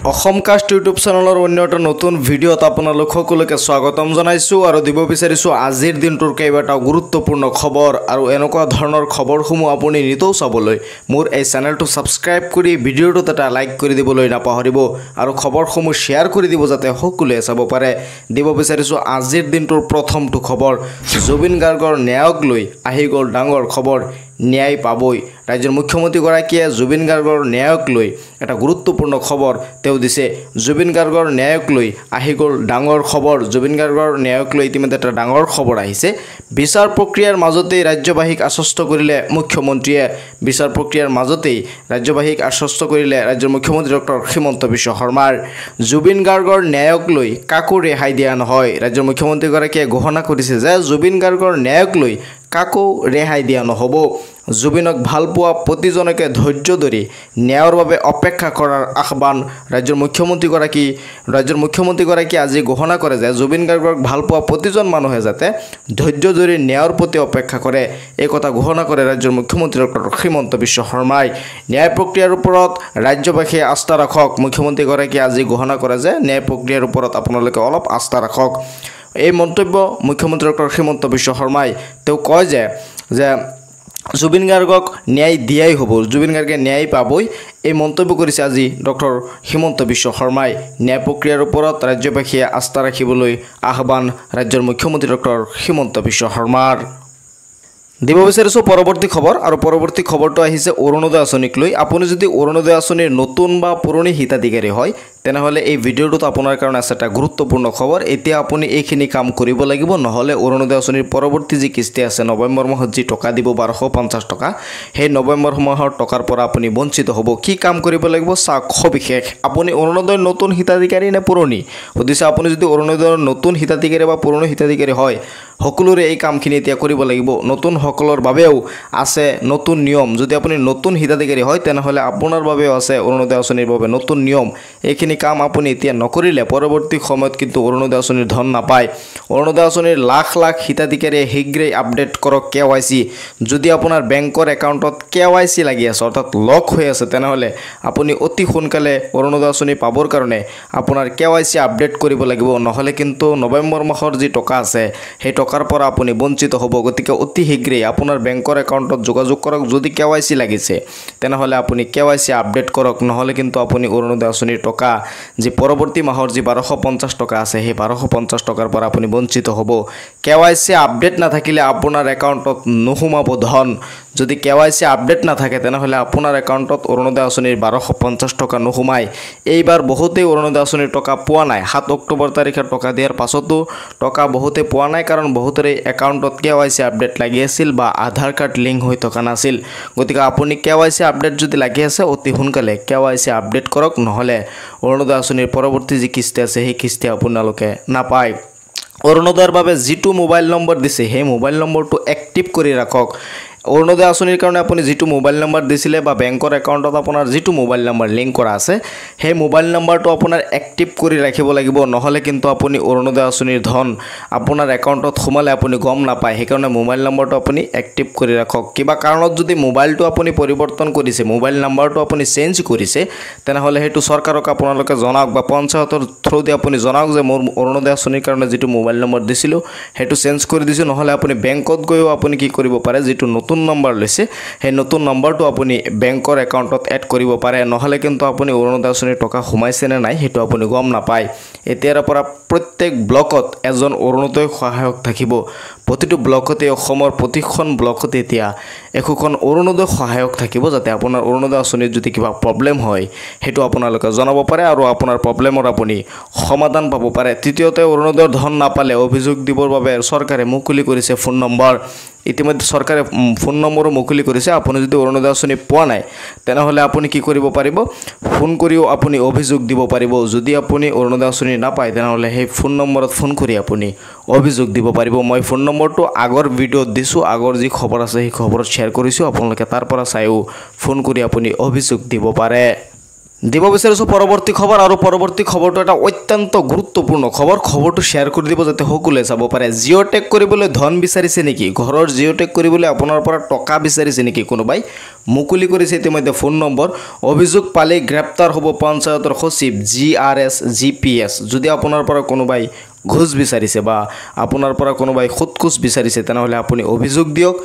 Assam caste YouTube চেনেলৰ অন্য এটা নতুন ভিডিঅ'ত আপোনালোক সকলোকে স্বাগতম জনাইছোঁ আৰু দিব বিচাৰিছোঁ আজিৰ দিনটোৰ কেইবাটাও গুৰুত্বপূৰ্ণ খবৰ আৰু এনেকুৱা ধৰণৰ খবৰসমূহ আপুনি নিতৌ চাবলৈ মোৰ এই চেনেলটো ছাবস্ক্ৰাইব কৰি ভিডিঅ'টোত এটা লাইক কৰি দিবলৈ নাপাহৰিব আৰু খবৰসমূহ শ্বেয়াৰ কৰি দিব যাতে সকলোৱে চাব পাৰে। দিব বিচাৰিছোঁ আজিৰ দিনটোৰ প্ৰথমটো খবৰ, জুবিন গাৰ্গৰ ন্যায়ক লৈ আহি গ'ল ডাঙৰ খবৰ। ন্যায় পাবই। ৰাজ্যৰ মুখ্যমন্ত্ৰীগৰাকীয়ে জুবিন গাৰ্গৰ ন্যায়ক লৈ এটা গুৰুত্বপূৰ্ণ খবৰ তেওঁ দিছে। জুবিন গাৰ্গৰ ন্যায়ক লৈ আহি গ'ল ডাঙৰ খবৰ। জুবিন গাৰ্গৰ ন্যায়ক লৈ ইতিমধ্যে এটা ডাঙৰ খবৰ আহিছে। বিচাৰ প্ৰক্ৰিয়াৰ মাজতেই ৰাজ্যবাসীক আশ্বস্ত কৰিলে মুখ্যমন্ত্ৰীয়ে। বিচাৰ প্ৰক্ৰিয়াৰ মাজতেই ৰাজ্যবাসীক আশ্বস্ত কৰিলে ৰাজ্যৰ মুখ্যমন্ত্ৰী ডক্টৰ হিমন্ত বিশ্ব শৰ্মাৰ। জুবিন গাৰ্গৰ ন্যায়ক লৈ কাকো ৰেহাই দিয়া নহয়। ৰাজ্যৰ মুখ্যমন্ত্ৰীগৰাকীয়ে ঘোষণা কৰিছে যে জুবিন গাৰ্গৰ ন্যায়ক লৈ কাকো ৰেহাই দিয়া নহ'ব। জুবিনক ভাল পোৱা প্ৰতিজনকে ধৈৰ্য ধৰি ন্যায়ৰ বাবে অপেক্ষা কৰাৰ আহ্বান ৰাজ্যৰ মুখ্যমন্ত্ৰীগৰাকীয়ে আজি ঘোষণা কৰে যে জুবিন গাৰ্গক ভাল পোৱা প্ৰতিজন মানুহে যাতে ধৈৰ্য ধৰি ন্যায়ৰ প্ৰতি অপেক্ষা কৰে, এই কথা ঘোষণা কৰে ৰাজ্যৰ মুখ্যমন্ত্ৰী ডক্টৰ হিমন্ত বিশ্ব শৰ্মাই। ন্যায় প্ৰক্ৰিয়াৰ ওপৰত ৰাজ্যবাসীয়ে আস্থা ৰাখক। মুখ্যমন্ত্ৰীগৰাকীয়ে আজি ঘোষণা কৰে যে ন্যায় প্ৰক্ৰিয়াৰ ওপৰত আপোনালোকে অলপ আস্থা ৰাখক। এই মন্তব্য মুখ্যমন্ত্ৰী ডক্টৰ হিমন্ত বিশ্ব শৰ্মাই তেওঁ কয় যে জুবিন গাৰ্গক ন্যায় দিয়াই হ'ব, জুবিন গাৰ্গে ন্যায় পাবই, এই মন্তব্য কৰিছে আজি ডক্টৰ হিমন্ত বিশ্ব শৰ্মাই। ন্যায় প্ৰক্ৰিয়াৰ ওপৰত ৰাজ্যবাসীয়ে আস্থা ৰাখিবলৈ আহ্বান ৰাজ্যৰ মুখ্যমন্ত্ৰী ডক্টৰ হিমন্ত বিশ্ব শৰ্মাৰ। দিব বিচাৰিছোঁ পৰৱৰ্তী খবৰ আৰু পৰৱৰ্তী খবৰটো আহিছে অৰুণোদয় আঁচনিক লৈ। আপুনি যদি অৰুণোদয় আঁচনিৰ নতুন বা পুৰণি হিতাধিকাৰী হয় তেনেহ'লে এই ভিডিঅ'টোত আপোনাৰ কাৰণে আছে এটা গুৰুত্বপূৰ্ণ খবৰ। এতিয়া আপুনি এইখিনি কাম কৰিব লাগিব, নহ'লে অৰুণোদয় আঁচনিৰ পৰৱৰ্তী যি কিস্তি আছে নৱেম্বৰ মাহত যি টকা দিব 1250 টকা, সেই নৱেম্বৰ মাহৰ টকাৰ পৰা আপুনি বঞ্চিত হ'ব। কি কাম কৰিব লাগিব চাওক সবিশেষ। আপুনি অৰুণোদয়ৰ নতুন হিতাধিকাৰী নে পুৰণি সুধিছে। আপুনি যদি অৰুণোদয়ৰ নতুন হিতাধিকাৰী বা পুৰণি হিতাধিকাৰী হয় সকলোৰে এই কামখিনি এতিয়া কৰিব লাগিব। নতুন সকলৰ বাবেও আছে নতুন নিয়ম। যদি আপুনি নতুন হিতাধিকাৰী হয় তেনেহ'লে আপোনাৰ বাবেও আছে অৰুণোদয় আঁচনিৰ বাবে নতুন নিয়ম। এইখিনি কাম আপুনি এতিয়া নকৰিলে পৰৱৰ্তী সময়ত কিন্তু অৰুণোদয় আঁচনিৰ ধন নাপায়। অৰুণোদয় আঁচনিৰ লাখ লাখ হিতাধিকাৰীয়ে শীঘ্ৰেই আপডেট কৰক KYC। যদি আপোনাৰ বেংকৰ একাউণ্টত KYC লাগি আছে অৰ্থাৎ লক হৈ আছে তেনেহ'লে আপুনি অতি সোনকালে অৰুণোদয় আঁচনি পাবৰ কাৰণে আপোনাৰ KYC আপডেট কৰিব লাগিব, নহ'লে কিন্তু নৱেম্বৰ মাহৰ যি টকা আছে সেই টকাৰ পৰা আপুনি বঞ্চিত হ'ব। গতিকে অতি শীঘ্ৰেই আপোনাৰ বেংকৰ একাউণ্টত যোগাযোগ কৰক। যদি KYC লাগিছে তেনেহ'লে আপুনি KYC আপডেট কৰক, নহ'লে কিন্তু আপুনি অৰুণোদয় আঁচনিৰ টকা যি পৰৱৰ্তী মাহৰ যি 1250 টকা আছে সেই 1250 টকাৰ পৰা আপুনি বঞ্চিত হ'ব। KYC আপডেট নাথাকিলে আপোনাৰ একাউণ্টত নোসোমাব ধন। যদি KYC আপডেট নাথাকে তেনেহ'লে আপোনাৰ একাউণ্টত অৰুণোদয় আঁচনিৰ 1250 টকা নোসোমায়। এইবাৰ বহুতেই অৰুণোদয় আঁচনিৰ টকা পোৱা নাই। 7 অক্টোবৰ তাৰিখে টকা দিয়াৰ পাছতো টকা বহুতে পোৱা নাই, কাৰণ বহুতৰে একাউণ্টত KYC আপডেট লাগি আছিল বা আধাৰ কাৰ্ড লিংক হৈ থকা নাছিল। গতিকে আপুনি KYC আপডেট যদি লাগি আছে অতি সোনকালে KYC আপডেট কৰক, নহ'লে অৰুণোদয় আঁচনিৰ পৰৱৰ্তী যি কিস্তি আছে সেই কিস্তি আপোনালোকে নাপায়। অৰুণোদয়ৰ বাবে যিটো মোবাইল নম্বৰ দিছে সেই মোবাইল নম্বৰটো এক্টিভ কৰি ৰাখক। অৰুণোদয় আঁচনিৰ কাৰণে আপুনি যিটো মোবাইল নম্বৰ দিছিলে বা বেংকৰ একাউণ্টত আপোনাৰ যিটো মোবাইল নম্বৰ লিংক কৰা আছে সেই মোবাইল নম্বৰটো আপোনাৰ এক্টিভ কৰি ৰাখিব লাগিব, নহ'লে কিন্তু আপুনি অৰুণোদয় আঁচনিৰ ধন আপোনাৰ একাউণ্টত সোমালে আপুনি গম নাপায়। সেইকাৰণে মোবাইল নম্বৰটো আপুনি এক্টিভ কৰি ৰাখক। কিবা কাৰণত যদি মোবাইলটো আপুনি পৰিৱৰ্তন কৰিছে, মোবাইল নম্বৰটো আপুনি চেঞ্জ কৰিছে, তেনেহ'লে সেইটো চৰকাৰক আপোনালোকে জনাওক বা পঞ্চায়তৰ থ্ৰুদি আপুনি জনাওক যে মোৰ অৰুণোদয় আঁচনিৰ কাৰণে যিটো মোবাইল নম্বৰ দিছিলোঁ সেইটো চেঞ্জ কৰি দিছোঁ। নহ'লে আপুনি বেংকত গৈও আপুনি কি কৰিব পাৰে, যিটো নতুন নম্বৰ লৈছে সেই নতুন নম্বৰটো আপুনি বেংকৰ একাউণ্টত এড কৰিব পাৰে, নহ'লে কিন্তু আপুনি অৰুণোদয় আঁচনিৰ টকা সোমাইছে নে নাই সেইটো আপুনি গম নাপায়। এতিয়াৰ পৰা প্ৰত্যেক ব্লকত এজন অৰুণোদয় সহায়ক থাকিব। প্ৰতিটো ব্লকতে, অসমৰ প্ৰতিখন ব্লকতে এতিয়া একোখন অৰুণোদয় সহায়ক থাকিব, যাতে আপোনাৰ অৰুণোদয় আঁচনিত যদি কিবা প্ৰব্লেম হয় সেইটো আপোনালোকে জনাব পাৰে আৰু আপোনাৰ প্ৰব্লেমৰ আপুনি সমাধান পাব পাৰে। তৃতীয়তে, অৰুণোদয়ৰ ধন নাপালে অভিযোগ দিবৰ বাবে চৰকাৰে মুকলি কৰিছে ফোন নম্বৰ। ইতিমধ্যে চৰকাৰে ফোন নম্বৰো মুকলি কৰিছে। আপুনি যদি অৰুণোদয় আঁচনি পোৱা নাই তেনেহ'লে আপুনি কি কৰিব পাৰিব, ফোন কৰিও আপুনি অভিযোগ দিব পাৰিব। যদি আপুনি অৰুণোদয় আঁচনি নাপায় তেনেহ'লে সেই ফোন নম্বৰত ফোন কৰি আপুনি অভিযোগ দিব পাৰিব। মই ফোন নম্বৰটো আগৰ ভিডিঅ'ত দিছোঁ, আগৰ যি খবৰ আছে সেই খবৰত শ্বেয়াৰ কৰিছোঁ। আপোনালোকে তাৰ পৰা চাইও ফোন কৰি আপুনি অভিযোগ দিব পাৰে। দিব বিচাৰিছোঁ পৰৱৰ্তী খবৰ আৰু পৰৱৰ্তী খবৰটো এটা অত্যন্ত গুৰুত্বপূৰ্ণ খবৰটো শ্বেয়াৰ কৰি দিব যাতে সকলোৱে চাব পাৰে জিঅ' টেগ কৰিবলৈ ধন বিচাৰিছে নেকি ঘৰৰ জিঅ' টেগ কৰিবলৈ আপোনাৰ পৰা টকা বিচাৰিছে নেকি কোনোবাই মুকলি কৰিছে ইতিমধ্যে ফোন নম্বৰ অভিযোগ পালে গ্ৰেপ্তাৰ হ'ব পঞ্চায়তৰ সচিব GRS GPS যদি আপোনাৰ পৰা কোনোবাই ঘুষ বিচাৰিছে বা আপোনাৰ পৰা কোনোবাই খুদকুচ বিচাৰিছে তেনেহলে আপুনি অভিযোগ দিয়ক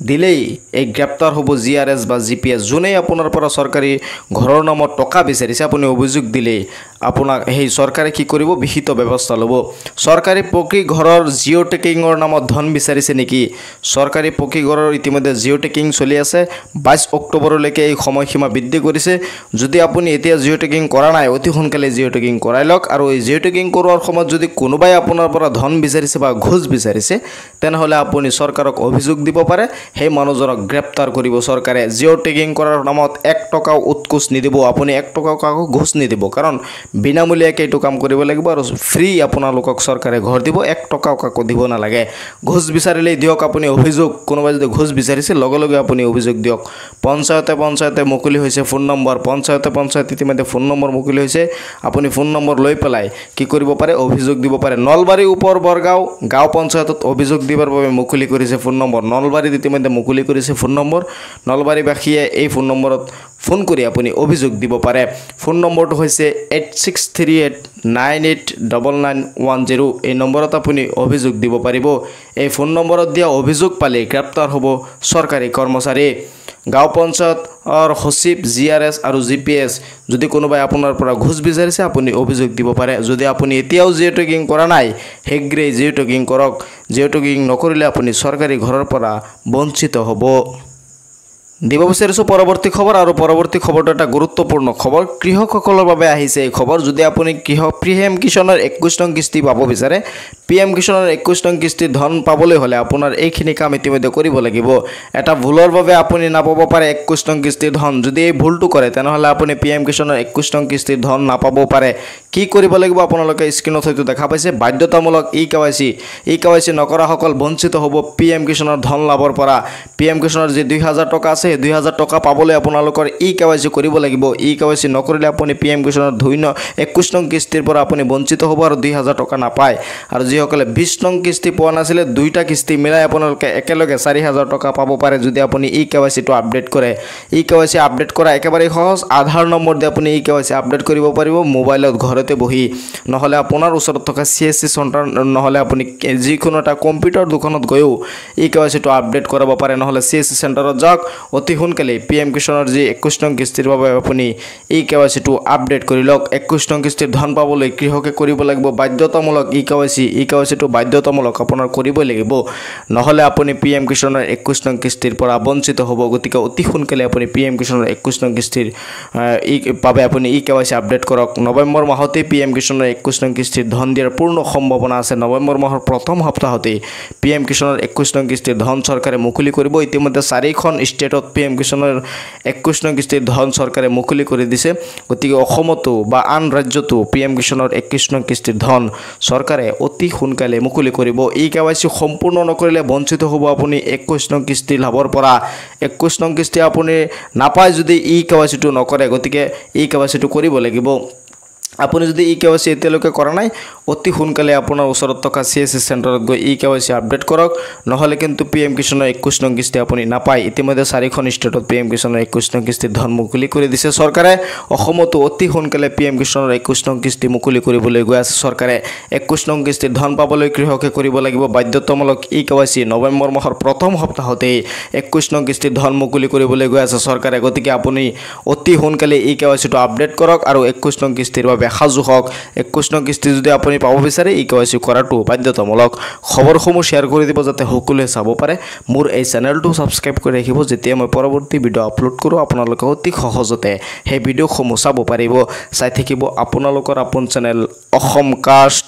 দিলেই এই গ্ৰেপ্তাৰ হ'ব GRS বা GPS যোনে আপোনাৰ পৰা চৰকাৰী ঘৰৰ নামত টকা বিচাৰিছে আপুনি অভিযোগ দিলেই আপোনাক সেই চৰকাৰে কি কৰিব বিহিত ব্যৱস্থা ল'ব চৰকাৰী পকী ঘৰৰ জিঅ' টেকিংৰ নামত ধন বিচাৰিছে নেকি চৰকাৰী পকী ঘৰৰ ইতিমধ্যে জিঅ' টেকিং চলি আছে 22 অক্টোবৰলৈকে এই সময়সীমা বৃদ্ধি কৰিছে যদি আপুনি এতিয়া জিঅ' টেকিং কৰা নাই অতি সোনকালে জিঅ' টেকিং কৰাই লওক আৰু এই জিঅ' টেকিং কৰোৱাৰ সময়ত যদি কোনোবাই আপোনাৰ পৰা ধন বিচাৰিছে বা ঘুষ বিচাৰিছে তেনেহলে আপুনি চৰকাৰক অভিযোগ দিব পাৰে সেই মানুহজনক গ্ৰেপ্তাৰ কৰিব চৰকাৰে জিঅ' টেকিং কৰাৰ নামত 1 টকাও উৎকুচ নিদিব আপুনি 1 টকাও কাকো ঘুষ নিদিব কাৰণ বিনামূলীয়াকৈ এইটো কাম কৰিব লাগিব আৰু ফ্ৰী আপোনালোকক চৰকাৰে ঘৰ দিব 1 টকাও কাকো দিব নালাগে ঘুষ বিচাৰিলেই দিয়ক আপুনি অভিযোগ কোনোবাই যদি ঘুষ বিচাৰিছে লগে লগে আপুনি অভিযোগ দিয়ক পঞ্চায়তে মুকলি হৈছে ফোন নম্বৰ পঞ্চায়তে ইতিমধ্যে ফোন নম্বৰ মুকলি হৈছে আপুনি ফোন নম্বৰ লৈ পেলাই কি কৰিব পাৰে অভিযোগ দিব পাৰে নলবাৰী ওপৰ বৰগাঁও গাঁও পঞ্চায়তত অভিযোগ দিবৰ বাবে মুকলি কৰিছে ফোন নম্বৰ নলবাৰীত ইতিমধ্যে মুকলি কৰিছে ফোন নম্বৰ নলবাৰীবাসীয়ে এই ফোন নম্বৰত ফোন কৰি আপুনি অভিযোগ দিব পাৰে ফোন নম্বৰটো হৈছে 8638989910 এই নম্বৰত আপুনি অভিযোগ দিব পাৰিব এই ফোন নম্বৰত দিয়া অভিযোগ পালে গ্ৰেপ্তাৰ হ'ব চৰকাৰী কৰ্মচাৰী গাঁও পঞ্চায়তৰ সচিব GRS আৰু GPS যদি কোনোবাই আপোনাৰ পৰা ঘুষ বিচাৰিছে আপুনি অভিযোগ দিব পাৰে যদি আপুনি এতিয়াও জিঅ' টেকিং কৰা নাই হেগ্ৰে জিঅ' টেকিং কৰক জিঅ' টেকিং নকৰিলে আপুনি চৰকাৰী ঘৰৰ পৰা বঞ্চিত হ'ব দিব বিচাৰিছোঁ পৰৱৰ্তী খবৰ আৰু পৰৱৰ্তী খবৰটো এটা গুৰুত্বপূৰ্ণ খবৰ কৃষকসকলৰ বাবে আহিছে এই খবৰ যদি আপুনি PM কিষাণৰ 21 নং কিস্তি পাব বিচাৰে PM কিষাণৰ 21 নং কিস্তি ধন পাবলৈ হলে আপোনাৰ এইখিনি কাম ইতিমধ্যে কৰিব লাগিব এটা ভুলৰ বাবে আপুনি নাপাব পাৰে 21 নং কিস্তি ধন যদি এই ভুলটো কৰে তেনেহলে আপুনি PM কিষাণৰ 21 নং কিস্তি ধন নাপাব পাৰে কি কৰিব লাগিব আপোনালোকে স্ক্ৰিনত হয়তো দেখা পাইছে বাধ্যতামূলক ই-KYC নকৰা সকল বঞ্চিত হ'ব PM কিষাণৰ ধন লাভৰ পৰা PM কিষাণৰ যে 2000 টকা আছে 2000 টকা পাবলৈ আপোনালোকৰ ই-KYC কৰিব লাগিব ই-KYC নকৰিলে আপুনি PM কিষাণৰ 21 নং কিস্তিৰ পৰা আপুনি বঞ্চিত হ'ব আৰু 2000 টকা নাপায় আৰু যিসকলে 20 নং কিস্তি পোৱা নাছিলে দুইটা কিস্তি মিলাই আপোনালোকে একেলগে 4000 টকা পাব পাৰে যদি আপুনি ই-KYC টো আপডেট কৰে ই-KYC আপডেট কৰা একেবাৰে সহজ আধাৰ নম্বৰ দি আপুনি ই-KYC আপডেট কৰিব পাৰিব মোবাইলত ঘৰতে বহি নহলে আপোনাৰ ওচৰত থকা CSC চেণ্টাৰ নহলে আপুনি যিকোনো এটা কম্পিউটাৰ দোকানত গৈও ই-KYC টো আপডেট কৰাব পাৰে নহলে CSC চেণ্টাৰত যাওক অতি সোনকালে PM কিষাণৰ যি 21 নং কিস্তিৰ বাবে আপুনি ই-KYC টো আপডেট কৰি লওক 21 নং কিস্তিৰ ধন পাবলৈ কৃষকে কৰিব লাগিব বাধ্যতামূলক ই-KYC টো বাধ্যতামূলক আপোনাৰ কৰিব লাগিব নহলে আপুনি PM কিষাণৰ 21 নং কিস্তিৰ পৰা বঞ্চিত হ'ব গতিকে অতি সোনকালে আপুনি PM কিষাণৰ 21 নং কিস্তিৰ পাবে আপুনি ই-KYC আপডেট কৰক নৱেম্বৰ মাহতে PM কিষাণৰ 21 নং কিস্তিৰ ধন দিয়াৰ পূৰ্ণ সম্ভাৱনা আছে নৱেম্বৰ মাহৰ প্ৰথম সপ্তাহতে PM কিষাণৰ 21 নং কিস্তিৰ ধন চৰকাৰে মুকলি কৰিব ইতিমধ্যে 4খন ষ্টেটত PM কিষাণৰ 21 নং কিস্তিৰ ধন চৰকাৰে মুকলি কৰি দিছে গতিকে অসমতো বা আন ৰাজ্যতো PM কিষাণৰ 21 নং কিস্তিৰ ধন চৰকাৰে অতি সোনকালে মুকলি কৰিব ই-KYC সম্পূৰ্ণ নকৰিলে বঞ্চিত হ'ব আপুনি 21 নং কিস্তি লাভৰ পৰা 21 নং কিস্তি আপুনি নাপায় যদি ই-KYC টো নকৰে গতিকে ই-KYC টো কৰিব লাগিব আপুনি যদি ই-KYC এতিয়ালৈকে কৰা নাই অতি সোনকালে আপোনাৰ ওচৰত থকা CSC চেণ্টাৰত গৈ ই-KYC আপডেট কৰক নহলে কিন্তু PM কিষাণৰ 21 নং কিস্তি আপুনি নাপায় ইতিমধ্যে 4খন ষ্টেটত PM কিষাণৰ 21 নং কিস্তিৰ ধন মুকলি কৰি দিছে চৰকাৰে অসমতো অতি সোনকালে PM কিষাণৰ 21 নং কিস্তি মুকলি কৰিবলৈ গৈ আছে চৰকাৰে 21 নং কিস্তিৰ ধন পাবলৈ কৃষকে কৰিব লাগিব বাধ্যতামূলক ই-KYC নৱেম্বৰ মাহৰ প্ৰথম সপ্তাহতে 21 নং কিস্তিৰ ধন মুকলি কৰিবলৈ গৈ আছে চৰকাৰে গতিকে আপুনি অতি সোনকালে ই-KYC টো আপডেট কৰক আৰু 21 নং কিস্তিৰ বাবে সাজু হওক 21 নং কিস্তি যদি আপুনি পাব বিচাৰে ই-KYC কৰাটো বাধ্যতামূলক খবৰসমূহ শ্বেয়াৰ কৰি দিব যাতে সকলোৱে চাব পাৰে মোৰ এই চেনেলটো সাবস্ক্ৰাইব কৰি ৰাখিব যেতিয়া মই পৰৱৰ্তী ভিডিঅ' আপলোড কৰোঁ আপোনালোকে অতি সহজতে সেই ভিডিঅ'সমূহ চাব পাৰিব চাই থাকিব আপোনালোকৰ আপোন চেনেল অসম কাষ্ট